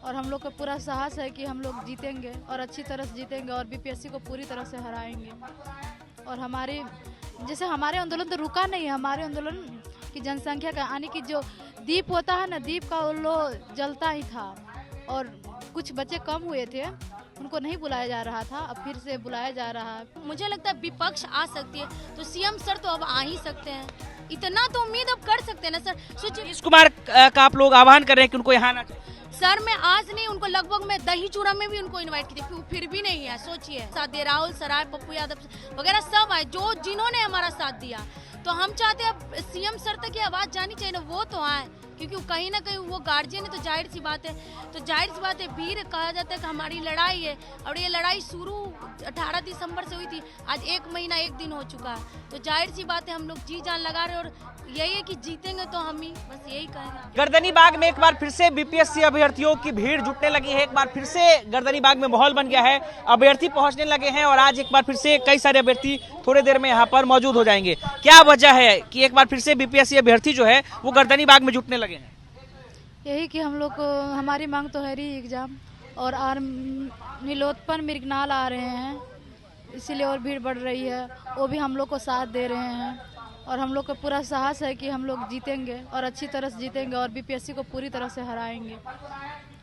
और हम लोग का पूरा साहस है कि हम लोग जीतेंगे और अच्छी तरह से जीतेंगे और बीपीएससी को पूरी तरह से हराएंगे। और हमारे आंदोलन तो रुका नहीं है, हमारे आंदोलन की जनसंख्या का यानी कि जो दीप होता है ना, दीप का उल्लो जलता ही था और कुछ बच्चे कम हुए थे, उनको नहीं बुलाया जा रहा था, अब फिर से बुलाया जा रहा है। मुझे लगता है विपक्ष आ सकती है तो सीएम सर तो अब आ ही सकते हैं, इतना तो उम्मीद अब कर सकते हैं ना सर। नीतीश कुमार का आप लोग आह्वान कर रहे हैं कि उनको यहाँ आना चाहिए। सर मैं आज नहीं, उनको लगभग मैं दही चूड़ा में भी उनको इनवाइट की थी, फिर भी नहीं है। सोचिए, साथ दे राहुल सराय, पप्पू यादव वगैरह सब आए जो जिन्होंने हमारा साथ दिया। तो हम चाहते हैं अब सीएम सर तक ये आवाज जानी चाहिए ना, वो तो आए, क्योंकि कहीं ना कहीं वो गार्जियन है। तो जाहिर सी बात है वीर कहा जाता है कि हमारी लड़ाई है और ये लड़ाई शुरू 18 दिसंबर से हुई थी, आज 1 महीना 1 दिन हो चुका है। तो जाहिर सी बात है हम लोग जी जान लगा रहे और यही है कि जीतेंगे तो हम ही, बस यही कहेंगे। गर्दनी बाग में एक बार फिर से बीपीएससी अभ्यर्थियों की भीड़ जुटने लगी है। एक बार फिर से गर्दनी बाग में माहौल बन गया है, अभ्यर्थी पहुंचने लगे हैं और आज एक बार फिर से कई सारे अभ्यर्थी थोड़ी देर में यहाँ पर मौजूद हो जाएंगे। क्या वजह है कि एक बार फिर से बीपीएससी अभ्यर्थी जो है वो गर्दनी बाग में जुटने लगे हैं? यही कि हम लोग को हमारी मांग तो है री एग्जाम और नीलोत्पल मृगनाल आ रहे हैं, इसीलिए और भीड़ बढ़ रही है, वो भी हम लोग को साथ दे रहे हैं और हम लोग का पूरा साहस है कि हम लोग जीतेंगे और अच्छी तरह से जीतेंगे और बीपीएससी को पूरी तरह से हराएंगे।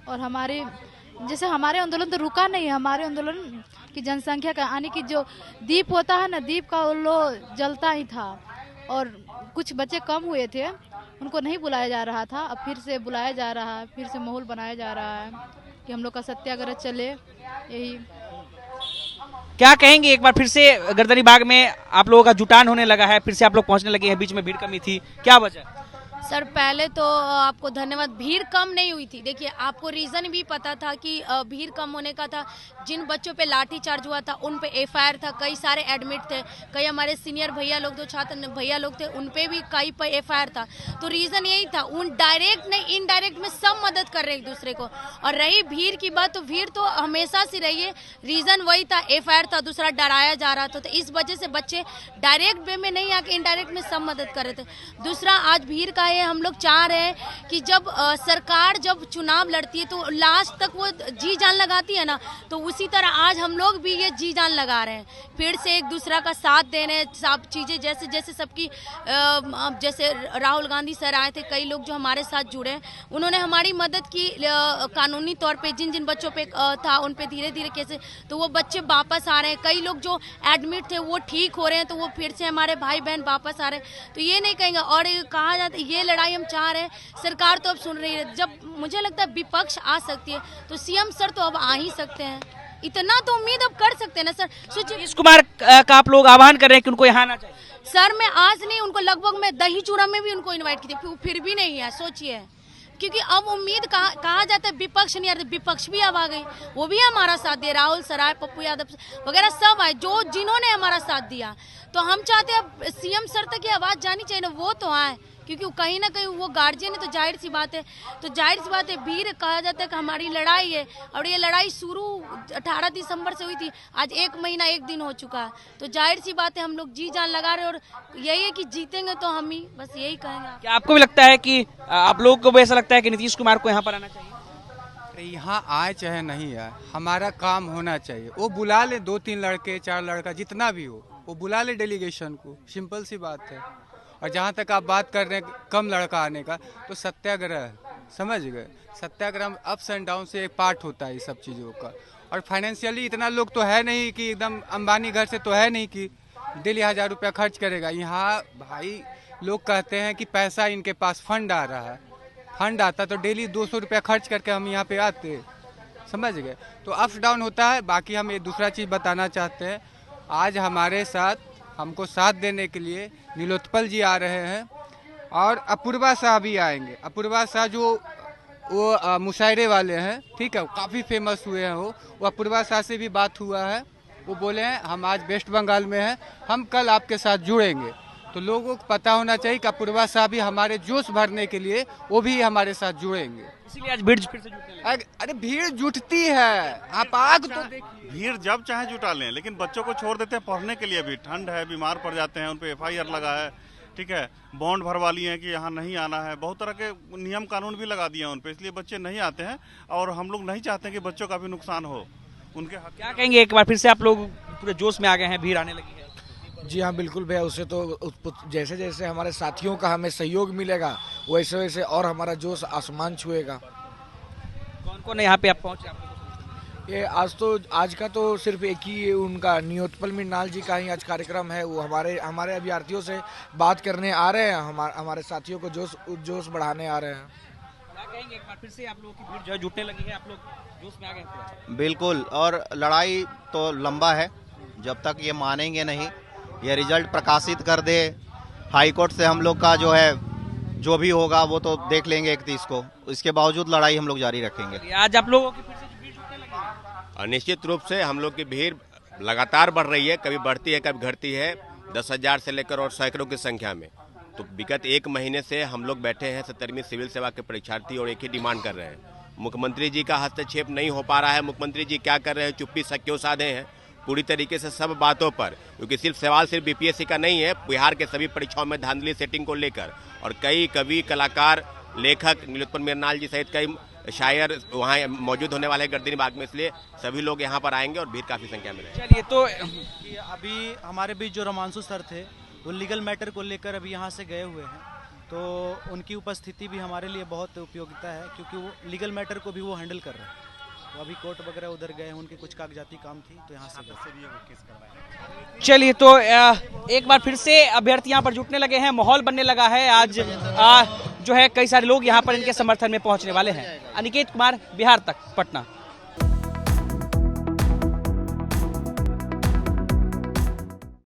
और हमारे आंदोलन तो रुका नहीं है, हमारे आंदोलन की जनसंख्या का यानी कि जो दीप होता है ना, दीप का उल्लो जलता ही था और कुछ बच्चे कम हुए थे, उनको नहीं बुलाया जा रहा था, अब फिर से बुलाया जा रहा है, फिर से माहौल बनाया जा रहा है कि हम लोग का सत्याग्रह चले। यही क्या कहेंगे, एक बार फिर से गर्दनी बाग में आप लोगों का जुटान होने लगा है, फिर से आप लोग पहुंचने लगे हैं, बीच में भीड़ कमी थी, क्या वजह? सर पहले तो आपको धन्यवाद। भीड़ कम नहीं हुई थी, देखिए आपको रीजन भी पता था कि भीड़ कम होने का था। जिन बच्चों पे लाठी चार्ज हुआ था उन पे एफआईआर था, कई सारे एडमिट थे, कई हमारे सीनियर भैया लोग, जो छात्र भैया लोग थे, उन पे भी कई पे एफआईआर था। तो रीजन यही था, उन डायरेक्ट नहीं इनडायरेक्ट में सब मदद कर रहे एक दूसरे को। और रही भीड़ की बात, तो भीड़ तो हमेशा से रही है, रीजन वही था, एफआईआर था, दूसरा डराया जा रहा था। तो इस वजह से बच्चे डायरेक्ट वे में नहीं आके इनडायरेक्ट में सब मदद कर रहे थे। दूसरा आज भीड़ का हम लोग चाह रहे हैं कि जब सरकार जब चुनाव लड़ती है तो लास्ट तक वो जी जान लगाती है ना, तो उसी तरह आज हम लोग भी ये जी जान लगा रहे हैं, फिर से एक दूसरा का साथ दे रहे हैं। सब चीजें जैसे जैसे सबकी जैसे राहुल गांधी सर आए थे, कई लोग जो हमारे साथ जुड़े हैं, उन्होंने हमारी मदद की कानूनी तौर पे। जिन जिन बच्चों पे था उन पे धीरे धीरे कैसे तो वो बच्चे वापस आ रहे हैं, कई लोग जो एडमिट थे वो ठीक हो रहे हैं, तो वो फिर से हमारे भाई बहन वापस आ रहे हैं। तो ये नहीं कहेंगे और कहा जाता है ये लड़ाई हम चाह रहे हैं, सरकार तो अब सुन रही है। जब मुझे लगता है विपक्ष आ सकती है तो सीएम सर तो अब आ ही सकते हैं, इतना तो उम्मीद अब कर सकते हैं ना सर। सोचिए, नीतीश कुमार का आप लोग आह्वान कर रहे हैं कि उनको यहाँ आना चाहिए। सर मैं आज नहीं, उनको लगभग मैं दही चूड़ा में भी उनको इनवाइट की थी, फिर भी नहीं है। सोचिए, क्योंकि अब उम्मीद कहा जाता है विपक्ष नहीं आ रही, विपक्ष भी अब आ गई, वो भी हमारा साथ दे, राहुल सराय, पप्पू यादव वगैरह सब आए जो जिन्होंने हमारा साथ दिया। तो हम चाहते हैं अब सीएम सर तक ये आवाज जानी चाहिए ना, वो तो आए, क्योंकि कहीं ना कहीं वो गार्जियन है। तो जाहिर सी बात है वीर कहा जाता है कि हमारी लड़ाई है और ये लड़ाई शुरू 18 दिसंबर से हुई थी, आज 1 महीना 1 दिन हो चुका है। तो जाहिर सी बात है हम लोग जी जान लगा रहे और यही है कि जीतेंगे तो हम ही, बस यही कहेंगे। क्या आपको भी लगता है कि आप लोगों को भी ऐसा लगता है कि नीतीश कुमार को यहाँ पर आना चाहिए? यहाँ आए चाहे नहीं आए, हमारा काम होना चाहिए। वो बुला ले 2-3 लड़के 4 लड़का जितना भी हो, वो बुला ले डेलीगेशन को, सिंपल सी बात है। और जहाँ तक आप बात कर रहे हैं कम लड़का आने का, तो सत्याग्रह है, समझ गए, सत्याग्रह अप्स एंड डाउन से एक पार्ट होता है ये सब चीज़ों का। और फाइनेंशियली इतना लोग तो है नहीं कि एकदम अंबानी घर से तो है नहीं कि डेली 1000 रुपया खर्च करेगा। यहाँ भाई लोग कहते हैं कि पैसा इनके पास फंड आ रहा है, फंड आता तो डेली 200 रुपया खर्च करके हम यहाँ पे आते, समझ गए। तो अप्स डाउन होता है। बाकी हम एक दूसरा चीज़ बताना चाहते हैं, आज हमारे साथ हमको साथ देने के लिए नीलोत्पल जी आ रहे हैं और अपूर्वा शाह भी आएंगे। अपूर्वा शाह जो वो मुशायरे वाले हैं, ठीक है, काफ़ी फेमस हुए हैं वो अपूर्वा शाह से भी बात हुआ है, वो बोले हैं हम आज वेस्ट बंगाल में हैं, हम कल आपके साथ जुड़ेंगे। तो लोगों को पता होना चाहिए कि अपूर्वा शाह भी हमारे जोश भरने के लिए वो भी हमारे साथ जुड़ेंगे, इसीलिए आज भीड़ फिर से जुटने लगी। अरे भीड़ जुटती है, आप आग तो भीड़ जब चाहे जुटा लें, लेकिन बच्चों को छोड़ देते हैं पढ़ने के लिए भी। ठंड है, बीमार पड़ जाते हैं, उन पे एफआईआर लगा है, ठीक है, बॉन्ड भरवा लिए हैं कि यहाँ नहीं आना है, बहुत तरह के नियम कानून भी लगा दिए हैं उन पे, इसलिए बच्चे नहीं आते हैं और हम लोग नहीं चाहते हैं कि बच्चों का भी नुकसान हो। उनके हक क्या कहेंगे, एक बार फिर से आप लोग पूरे जोश में आ गए हैं, भीड़ आने लगी है? जी हाँ, बिल्कुल भैया। उससे तो जैसे जैसे हमारे साथियों का हमें सहयोग मिलेगा वैसे वैसे और हमारा जोश आसमान छुएगा। कौन कौन यहाँ पे आप पहुँचे? ये आज का तो सिर्फ एक ही उनका नियोत्पल मृणाल जी का ही आज कार्यक्रम है। वो हमारे अभ्यर्थियों से बात करने आ रहे हैं, हमारे साथियों को जोश बढ़ाने आ रहे हैं। क्या कहेंगे, एक बार फिर से आप लोगों की भीड़ जो है जुटने लगी है, आप लोग जोश में आ गए हैं? बिल्कुल, और लड़ाई तो लंबा है, जब तक ये मानेंगे नहीं, ये रिजल्ट प्रकाशित कर दे हाई कोर्ट से हम लोग का जो है जो भी होगा वो तो देख लेंगे 31 को, इसके बावजूद लड़ाई हम लोग जारी रखेंगे। आज आप लोगों की फिर से भीड़ जुटने लगी है? निश्चित रूप से हम लोग की भीड़ लगातार बढ़ रही है, कभी बढ़ती है कभी घटती है, 10,000 से लेकर और सैकड़ों की संख्या में। तो विगत एक महीने से हम लोग बैठे हैं 70वीं सिविल सेवा के परीक्षार्थी और एक ही डिमांड कर रहे हैं, मुख्यमंत्री जी का हस्तक्षेप नहीं हो पा रहा है। मुख्यमंत्री जी क्या कर रहे हैं, चुप्पी से क्यों साधे हैं पूरी तरीके से सब बातों पर, क्योंकि सिर्फ बीपीएससी का नहीं है, बिहार के सभी परीक्षाओं में धांधली सेटिंग को लेकर, और कई कवि, कलाकार, लेखक, निलोत्पल मृणाल जी सहित कई शायर वहाँ मौजूद होने वाले हैं गर्दनी बाग में, इसलिए सभी लोग यहाँ पर आएंगे और भीड़ काफी संख्या में रहेगी। चलिए, तो कि अभी हमारे बीच जो रमांशु सर थे वो लीगल मैटर को लेकर अभी यहाँ से गए हुए हैं, तो उनकी उपस्थिति भी हमारे लिए बहुत उपयोगिता है, क्योंकि वो लीगल मैटर को भी वो हैंडल कर रहे हैं। तो अभी कोर्ट वगैरह उधर गए हैं, उनके कुछ कागजाती काम थी तो यहाँ से गए। चलिए, तो एक बार फिर से अभ्यर्थी यहाँ पर जुटने लगे हैं, माहौल बनने लगा है। आज जो है कई सारे लोग यहाँ पर इनके समर्थन में पहुँचने वाले हैं। अनिकेत कुमार, बिहार तक, पटना।